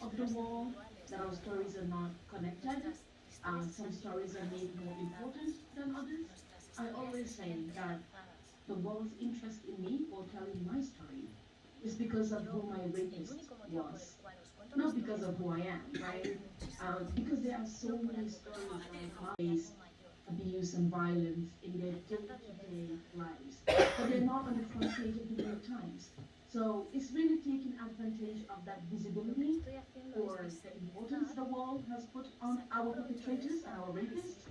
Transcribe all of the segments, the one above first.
of the wall, that our stories are not connected. Some stories are made more important than others. I always say that the world's interest in me or telling my story is because of who my rapist was, not because of who I am, right? Because there are so many stories that face abuse and violence in their day-to-day lives, but they're not on the front page of the New York Times. So it's really taking advantage of that visibility or the importance the world has put on our perpetrators and our rapists,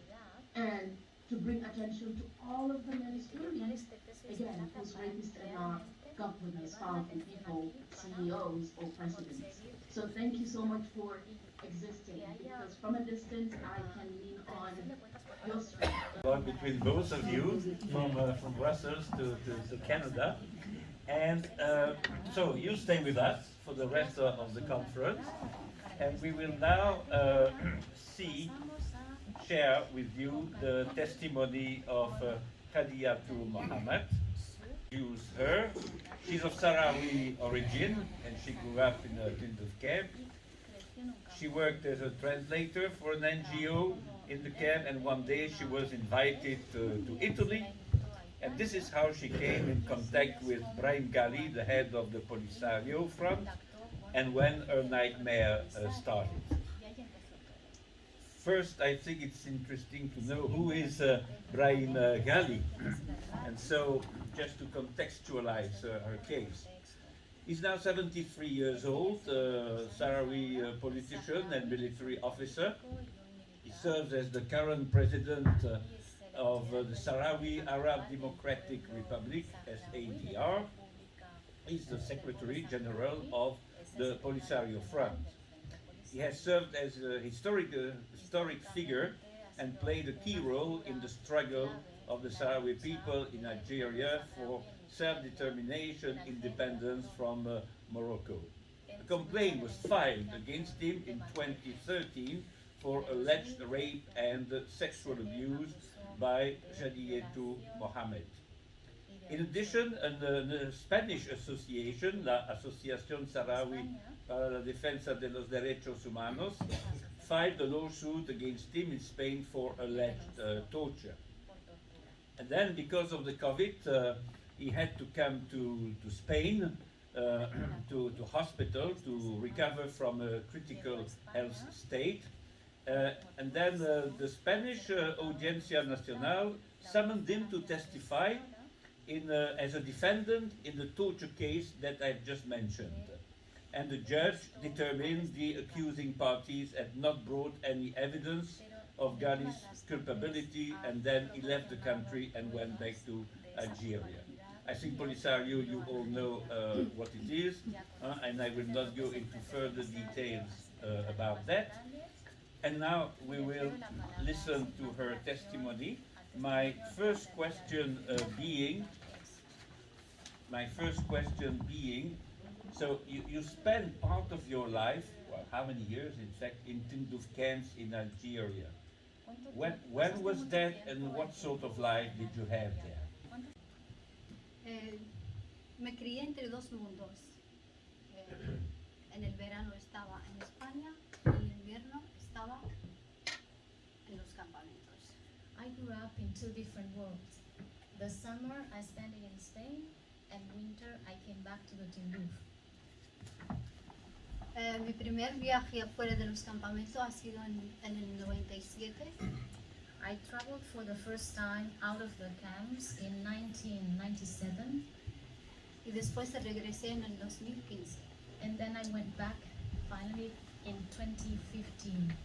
and to bring attention to all of the many stories, again, whose rapists are not governors, powerful people, CEOs, or presidents. So thank you so much for existing, because from a distance, I can lean on your strength. Between both of you, from Brussels to Canada. And so you stay with us for the rest of the conference, and we will now share with you the testimony of Khadijatou Mohammed. Use her. She's of Sahrawi origin, and she grew up in a Tindouf camp. She worked as a translator for an NGO in the camp, and one day she was invited to Italy. And this is how she came in contact with Brahim Ghali, the head of the Polisario front, and when her nightmare started. First, I think it's interesting to know who is Brahim Ghali. And so, just to contextualize her case. He's now 73 years old, Sahrawi politician and military officer. He serves as the current president of the Sahrawi Arab Democratic Republic, SADR. He's the Secretary General of the Polisario Front. He has served as a historic figure and played a key role in the struggle of the Sahrawi people in Algeria for self-determination, independence from Morocco. A complaint was filed against him in 2013 for alleged rape and sexual abuse by Khadijatou Mohammed. In addition, a Spanish association, la Asociación Sahrawi para la Defensa de los Derechos Humanos, filed a lawsuit against him in Spain for alleged torture. And then, because of the COVID, he had to come to Spain, to hospital, to recover from a critical health state. And then the Spanish Audiencia Nacional summoned him to testify as a defendant in the torture case that I've just mentioned. And the judge determined the accusing parties had not brought any evidence of Ghali's culpability, and then he left the country and went back to Algeria. I think Polisario, you all know what it is, and I will not go into further details about that. And now we will listen to her testimony. My first question being, so you spent part of your life, well, how many years in fact, in Tindouf camps in Algeria. When was that, and what sort of life did you have there? Me crié entre dos mundos. En el verano estaba en España y en invierno estaba en los campamentos. I grew up in two different worlds. The summer I spent it in Spain, and winter I came back to the Tindouf. Mi primer viaje afuera de los campamentos ha sido en el 97. I traveled for the first time out of the camps in 1997. Y después regresé en el 2015. And then I went back finally in 2015.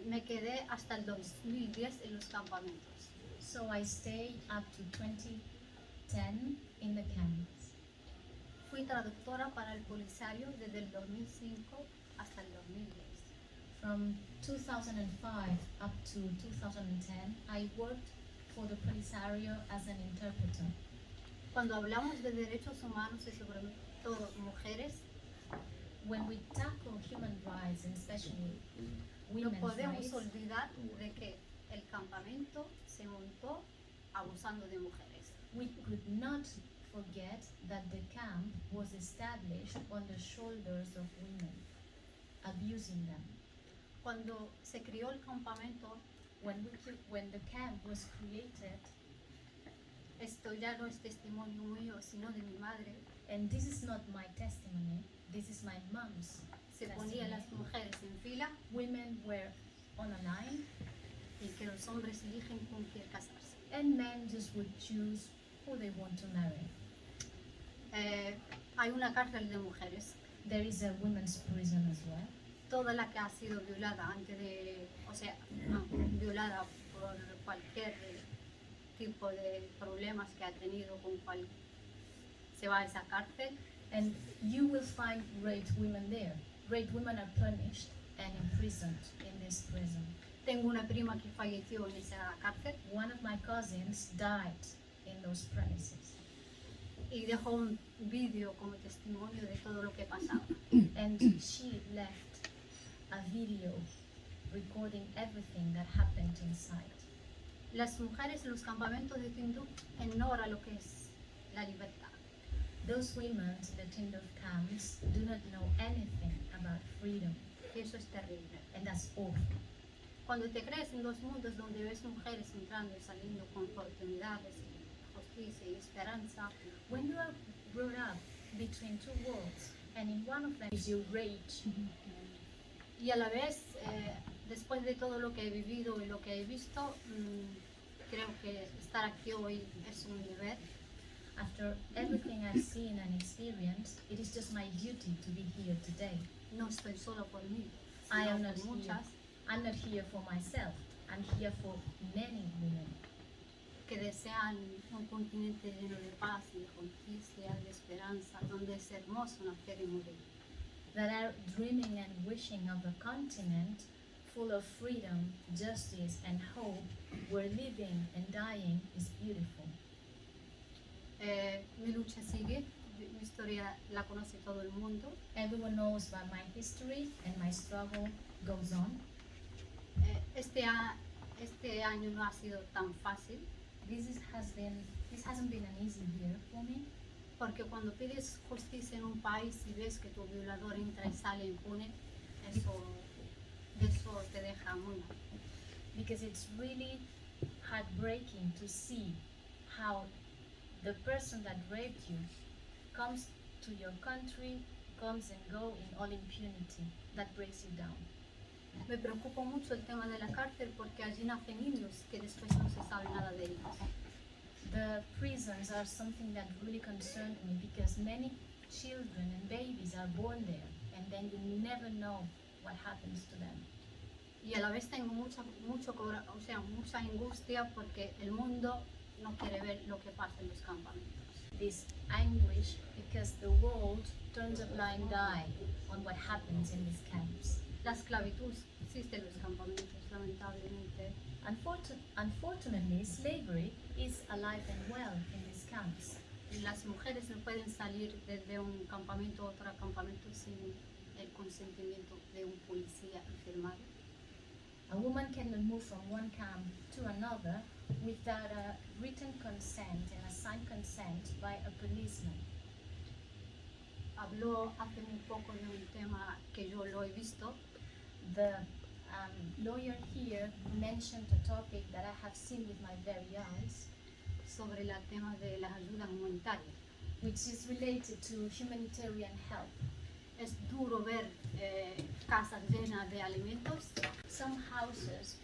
Me quedé hasta el 2010 en los campamentos. So I stayed up to 2010 in the camps. Fui traductora para el Polisario desde el 2005 hasta el 2010. From 2005 up to 2010, I worked for the Polisario as an interpreter. Cuando hablamos de derechos humanos y sobre todo mujeres, when we tackle human rights, and especially no women's podemos rights, olvidar de que el campamento se montó abusando de mujeres. we could not forget that the camp was established on the shoulders of women, abusing them. Cuando se crió el campamento, When the camp was created, esto ya no es testimonio mío, sino de mi madre, and this is not my testimony, this is my mom's se ponían testimony. las mujeres en fila Women were on a line, y que los hombres eligen con quién casarse. and men just would choose who they want to marry. Hay una cárcel de mujeres. There is a women's prison as well. Toda la que ha sido violada violada por cualquier tipo de problemas que ha tenido se va a esa cárcel. And you will find raped women there. Raped women are punished and imprisoned in this prison. Tengo una prima que falleció en esa cárcel One of my cousins died in those premises, y dejó un vídeo como testimonio de todo lo que pasaba. and she left a video recording everything that happened inside. Las mujeres en los campamentos de Tinduf ignoran lo que es la libertad. Those women in the Tinduf camps do not know anything about freedom, Y eso es terrible. and that's awful. Cuando te crees en dos mundos donde ves mujeres entrando y saliendo con oportunidades, justicia y esperanza, When you are brought up between two worlds, and in one of them is your rage, y a la vez, después de todo lo que he vivido y lo que he visto, creo que estar aquí hoy es un deber. after everything I've seen and experienced, it is just my duty to be here today. No estoy solo por mí, I sino am not por muchas I'm not here for myself. I'm here for many women que desean un continente lleno de paz y de justicia y de esperanza, donde es hermoso nacer y morir. that are dreaming and wishing of a continent full of freedom, justice, and hope, where living and dying is beautiful. Mi lucha sigue, mi historia la conoce todo el mundo. Everyone knows about my history, and my struggle goes on. Este año no ha sido tan fácil, This hasn't been an easy year for me, porque cuando pides justicia en un país y ves que tu violador entra y sale impune, eso te deja muy mal. because it's really heartbreaking to see how the person that raped you comes to your country, comes and go in all impunity. That breaks you down. Me preocupa mucho el tema de la cárcel porque allí nacen niños que después no se sabe nada de ellos. The prisons are something that really concerned me, because many children and babies are born there, and then you never know what happens to them. Y a la vez tengo mucha angustia porque el mundo no quiere ver lo que pasa en los campamentos. This anguish because the world turns a blind eye on what happens in these camps. La esclavitud existe en los campamentos, lamentablemente. Unfortunately, slavery is alive and well in these camps. Las mujeres no pueden salir desde un campamento a otro campamento sin el consentimiento de un policía firmado. A woman cannot move from one camp to another without a written consent and a signed consent by a policeman. Habló hace muy poco de un tema que yo lo he visto, The lawyer here mentioned a topic that I have seen with my very eyes, sobre el tema de las ayudas humanitarias. which is related to humanitarian help. Es duro ver casas llenas de alimentos Some houses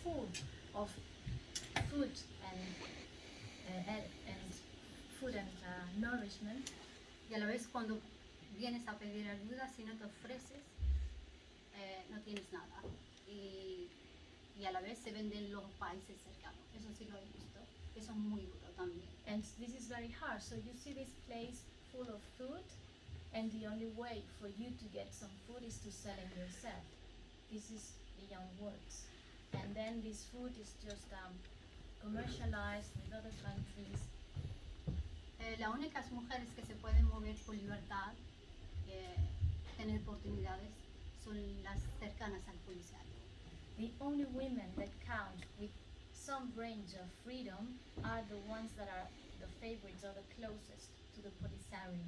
full of food and nourishment, y a la vez cuando vienes a pedir ayuda, si no te ofreces, no tienes nada. Y a la vez se venden los países cercanos. Eso sí lo he visto. Eso es muy duro también. and this is very hard. So you see this place full of food, and the only way for you to get some food is to sell it yourself. This is beyond words. And then this food is just commercialized with other countries. Las únicas mujeres que se pueden mover por libertad, tener oportunidades, son las cercanas al policial. The only women that count with some range of freedom are the ones that are the favorites or the closest to the Polisario?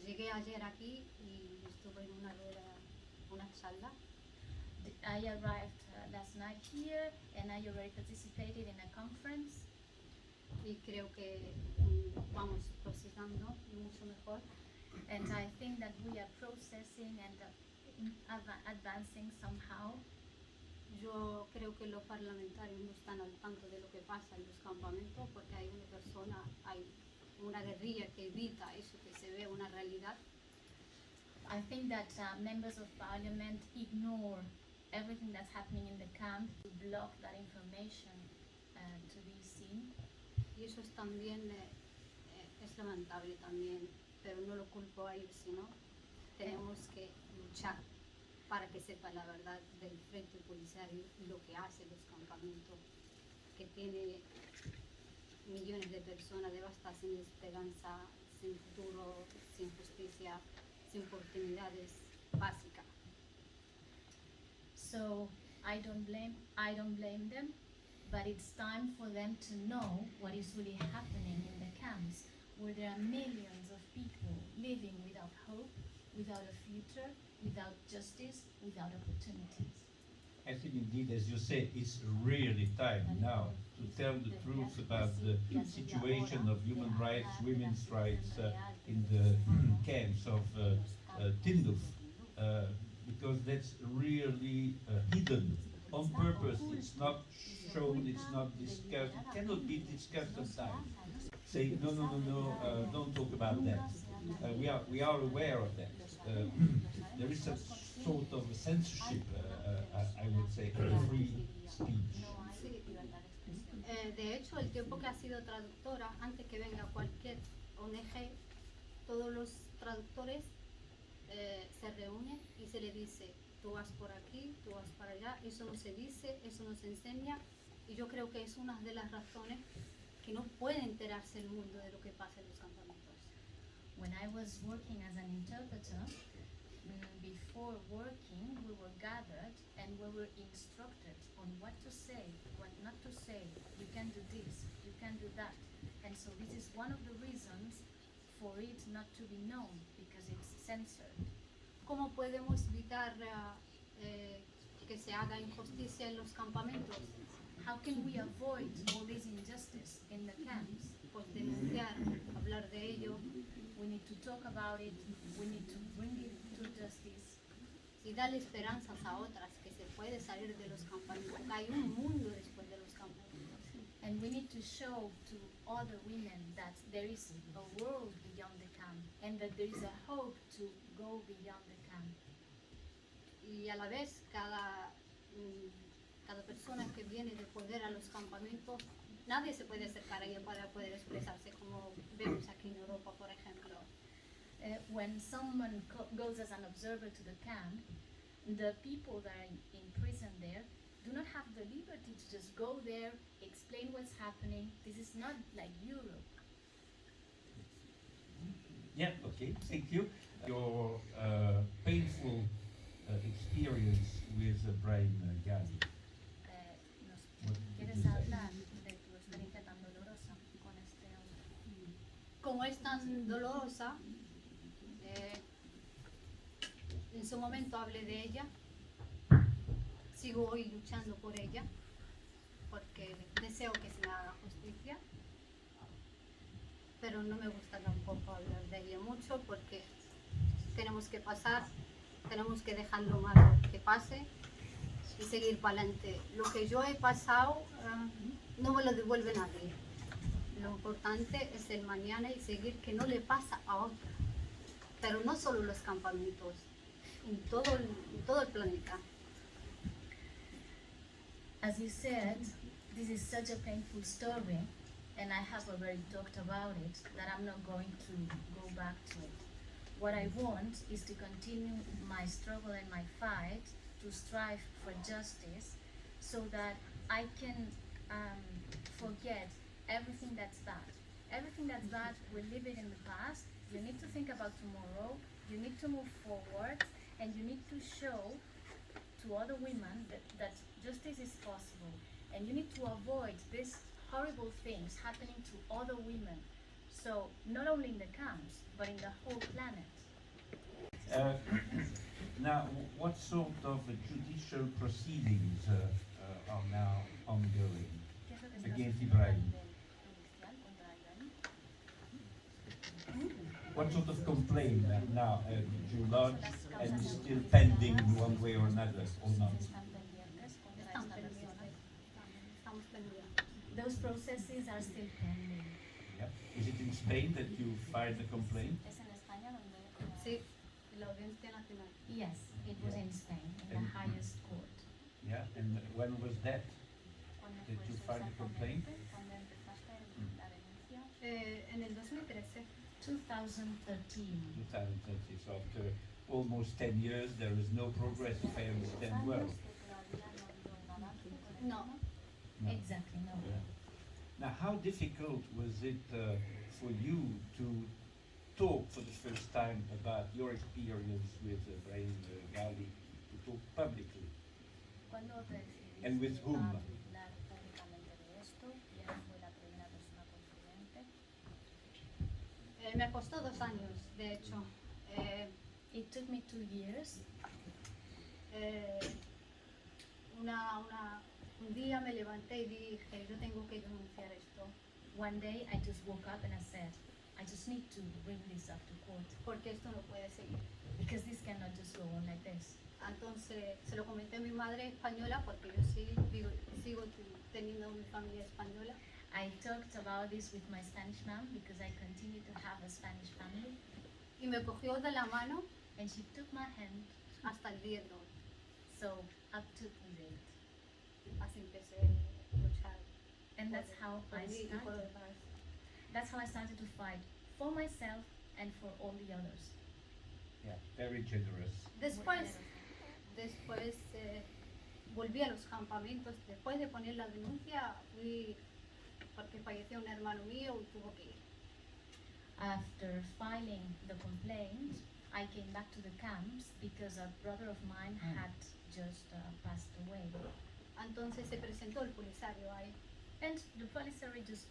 Llegué ayer aquí y estuve en una rueda, una charla. I arrived last night here and I already participated in a conference. Y creo que vamos procesando mucho mejor. And I think that we are processing and advancing somehow. Yo creo que los parlamentarios no están al tanto de lo que pasa en los campamentos porque hay una guerrilla que evita eso, que se ve una realidad. I think that members of parliament ignore everything that's happening in the camp to block that information to be seen. Y eso es también, es lamentable también, pero no lo culpo a ellos, sino tenemos que luchar para que sepa la verdad del frente polisario y lo que hace los campamentos, que tiene millones de personas devastadas sin esperanza, sin futuro, sin justicia, sin oportunidades básicas. So I don't blame them, but it's time for them to know what is really happening in the camps, where there are millions of people living without hope, without a future, without justice, without opportunities. I think indeed, as you say, it's really time now to tell the truth about the situation of human rights, women's rights in the camps of Tinduf, because that's really hidden on purpose. It's not shown, it's not discussed, it cannot be discussed sometimes. Say, no, don't talk about that. We are aware of that. There is a sort of censorship, I would say, free speech. De hecho, el tiempo que ha sido traductora, antes que venga cualquier ONG, todos los traductores se reúnen y se le dice, tú vas por aquí, tú vas para allá, eso no se dice, eso no se enseña, y yo creo que es una de las razones que no puede enterarse el mundo de lo que pasa en los campamentos. When I was working as an interpreter, before working, we were gathered and we were instructed on what to say, what not to say. You can do this, you can do that. And so this is one of the reasons for it not to be known, because it's censored. ¿Cómo podemos evitar que se haga injusticia en los campamentos? How can we avoid all this injustice in the camps? Pues denunciar, hablar de ello. We need to talk about it, we need to bring it to justice. Y darle esperanzas a otras que se puede salir de los campamentos, que hay un mundo después de los campamentos. And we need to show to other women that there is a world beyond the camp and that there is a hope to go beyond the camp. Y a la vez, cada persona que viene de poder a los campamentos, nadie se puede acercar a ella para poder expresarse, como vemos aquí en Europa, por ejemplo. When someone goes as an observer to the camp, the people that are in prison there do not have the liberty to just go there, explain what's happening. This is not like Europe. Yeah, okay, thank you. Your painful experience with Brian Gali. ¿Quieres hablar de tu experiencia tan dolorosa con este hombre? Como es tan dolorosa, en su momento hablé de ella, sigo hoy luchando por ella, porque deseo que se me haga justicia, pero no me gusta tampoco hablar de ella mucho, porque tenemos que pasar, tenemos que dejar lo malo que pase y seguir para adelante. Lo que yo he pasado no me lo devuelve nadie. Lo importante es el mañana y seguir, que no le pasa a otra. Pero no solo los campamentos, en todo el planeta. As you said, this is such a painful story, and I have already talked about it, that I'm not going to go back to it. What I want is to continue my struggle and my fight to strive for justice, so that I can forget everything that's bad. Everything that's bad, we leave it in the past. You need to think about tomorrow, you need to move forward, and you need to show to other women that justice is possible. And you need to avoid this horrible things happening to other women. So not only in the camps, but in the whole planet. Now, what sort of judicial proceedings are now ongoing against Ibrahim? What sort of complaint now did you lodge and is still pending in one way or another, or not? Those processes are still pending. Yeah. Is it in Spain that you filed the complaint? Sí, la Audiencia Nacional. Yes, it was in Spain, in the And- highest court. Yeah. And when was that? Did you file the complaint? En el 2013. 2013. 2020. So after almost 10 years, there is no progress, if I understand well. No. No. Exactly, no. Yeah. Now, how difficult was it for you to talk for the first time about your experience with Ibrahim Ghali, to talk publicly? And with whom? Me costó 2 años, de hecho. It took me 2 years. Un día me levanté y dije, yo tengo que denunciar esto, One day I just woke up and I said, I just need to bring this up to court porque esto no puede seguir. because this cannot just go on like this. Entonces se lo comenté a mi madre española porque yo sigo teniendo mi familia española. I talked about this with my Spanish mom because I continue to have a Spanish family, Y me cogió de la mano and she took my hand, hasta el día de hoy. so up to the date. Así empecé a luchar. And that's how por I mí y por started. los demás. That's how I started to fight for myself and for all the others. Yeah, very generous. Después volví a los campamentos. Después de poner la denuncia, fui porque falleció un hermano mío y tuvo que ir. After filing the complaint, I came back to the camps because a brother of mine had just passed away. Entonces se presentó el polisario ahí. And the policery just